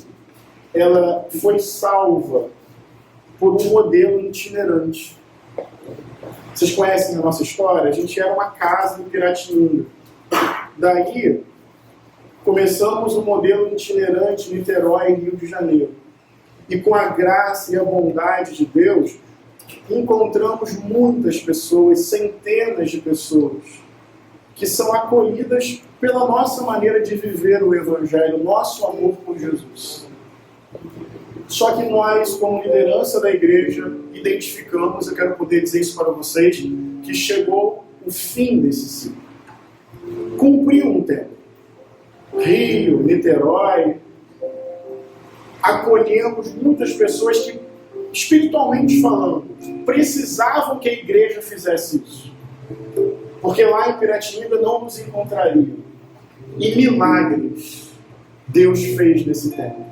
ela foi salva por um modelo itinerante. Vocês conhecem a nossa história? A gente era uma casa em Piratininga. Daí, começamos o modelo itinerante Niterói e Rio de Janeiro. E com a graça e a bondade de Deus, encontramos muitas pessoas, centenas de pessoas, que são acolhidas pela nossa maneira de viver o Evangelho, nosso amor por Jesus. Só que nós, como liderança da igreja, identificamos, eu quero poder dizer isso para vocês, que chegou o fim desse ciclo. Cumpriu um tempo. Rio, Niterói, acolhemos muitas pessoas que, espiritualmente falando, precisavam que a igreja fizesse isso. Porque lá em Piratininga não nos encontrariam. E milagres Deus fez nesse tempo.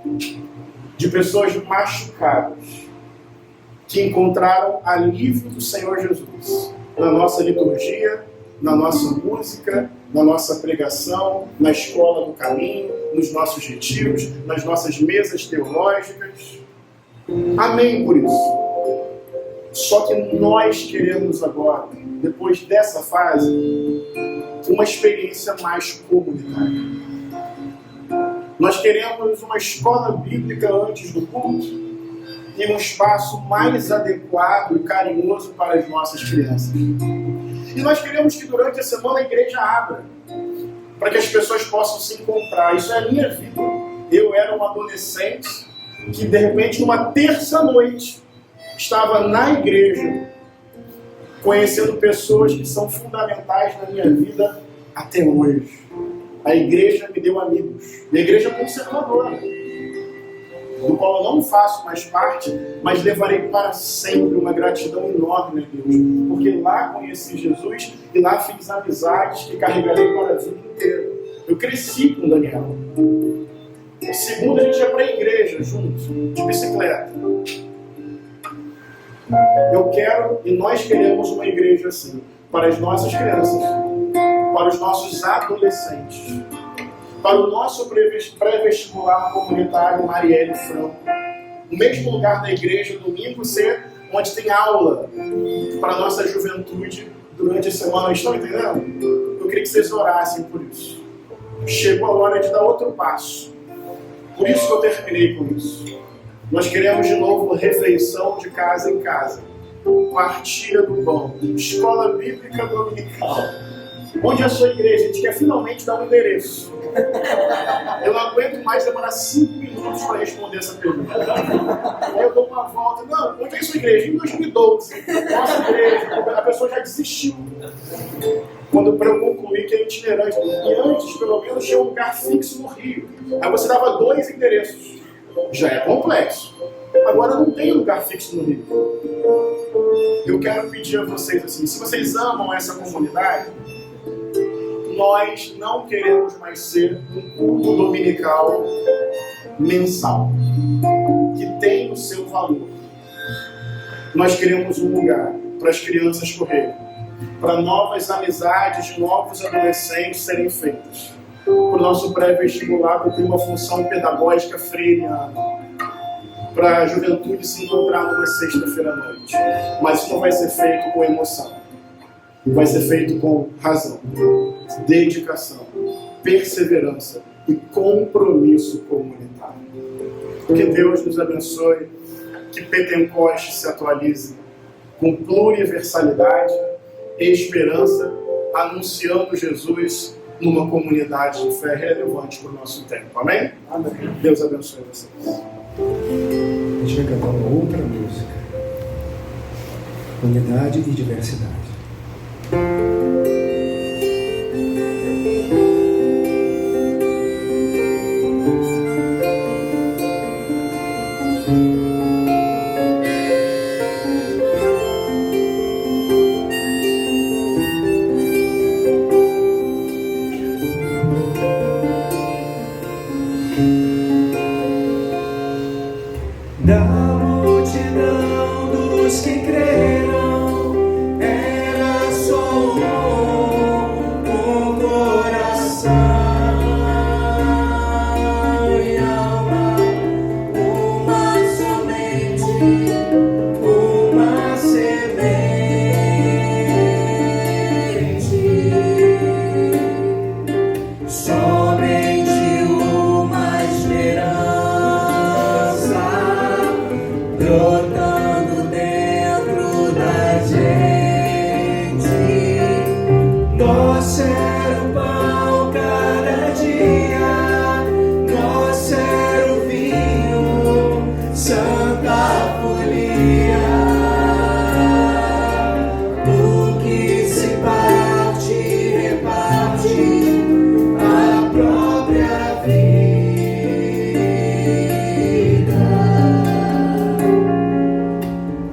De pessoas machucadas, que encontraram alívio do Senhor Jesus. Na nossa liturgia, na nossa música, na nossa pregação, na escola do caminho, nos nossos retiros, nas nossas mesas teológicas. Amém por isso. Só que nós queremos agora, depois dessa fase, uma experiência mais comunitária. Nós queremos uma escola bíblica antes do culto e um espaço mais adequado e carinhoso para as nossas crianças. E nós queremos que durante a semana a igreja abra, para que as pessoas possam se encontrar. Isso é a minha vida. Eu era um adolescente que, de repente, numa terça-noite, estava na igreja, conhecendo pessoas que são fundamentais na minha vida até hoje. A igreja me deu amigos. E a igreja conservadora, do qual eu não faço mais parte, mas levarei para sempre uma gratidão enorme a Deus. Porque lá conheci Jesus e lá fiz amizades que carregarei para a vida inteira. Eu cresci com o Daniel. Segundo, a gente ia para a igreja juntos, de bicicleta. Eu quero e nós queremos uma igreja assim, para as nossas crianças, para os nossos adolescentes, para o nosso pré-vestibular comunitário Marielle Franco. O mesmo lugar da igreja, domingo, ser onde tem aula para a nossa juventude durante a semana. Estão entendendo? Eu queria que vocês orassem por isso. Chegou a hora de dar outro passo. Por isso que eu terminei com isso. Nós queremos de novo refeição de casa em casa, partilha do pão, escola bíblica dominical. Onde é a sua igreja? A gente quer finalmente dar um endereço. Eu não aguento mais demorar 5 minutos para responder essa pergunta. Aí eu dou uma volta. Não, onde é a sua igreja? Em 2012. Nossa igreja. A pessoa já desistiu. Quando para eu concluir que é itinerante. E antes, pelo menos, tinha um lugar fixo no Rio. Aí você dava 2 endereços. Já é complexo. Agora não tem lugar fixo no Rio. Eu quero pedir a vocês assim, se vocês amam essa comunidade, nós não queremos mais ser um culto dominical mensal, que tem o seu valor. Nós queremos um lugar para as crianças correrem, para novas amizades de novos adolescentes serem feitas, para o nosso pré-vestibular cumprir uma função pedagógica freiriana, para a juventude se encontrar numa sexta-feira à noite. Mas isso não vai ser feito com emoção. Vai ser feito com razão, dedicação, perseverança e compromisso comunitário. Que Deus nos abençoe, que Pentecoste se atualize com pluriversalidade e esperança, anunciando Jesus numa comunidade de fé relevante para o nosso tempo. Amém? Amém. Deus abençoe vocês. A gente vai cantar uma outra música. Unidade e diversidade. Da multidão dos que creram, era só um coração e alma, uma somente, uma semente, somente uma esperança brotando dentro da gente. Nosso era o pão cada dia, nosso era o vinho, santa folia. O que se parte, reparte a própria vida.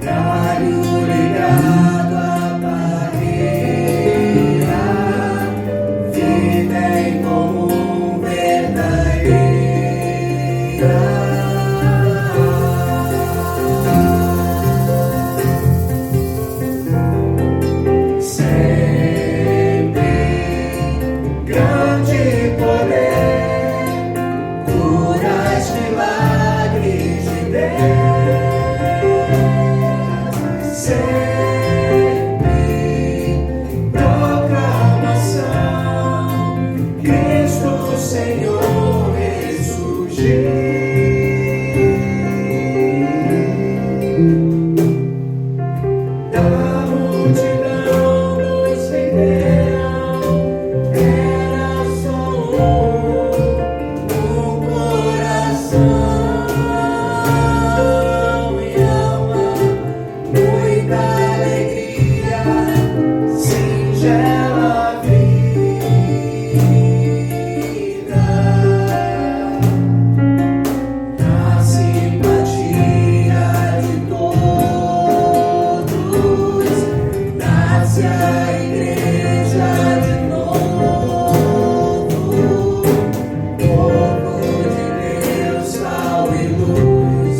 Galho ligado à parreira, vida em comum verdadeira. Sempre grande poder, curas, milagres de Deus. Sempre proclamação, Cristo Senhor ressurgiu. Da multidão dos que creram, era só um coração e alma, muita alegria, singela vida. Na simpatia de todos, nasce a igreja de novo, povo de Deus, sal e luz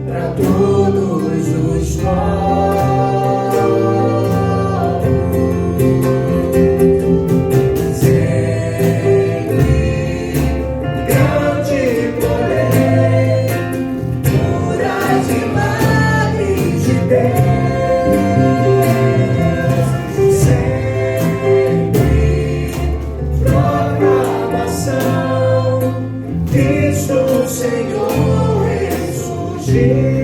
para todos os povos. Sempre grande poder, curas e milagres de Deus. Sempre proclamação, Cristo Senhor ressurgiu.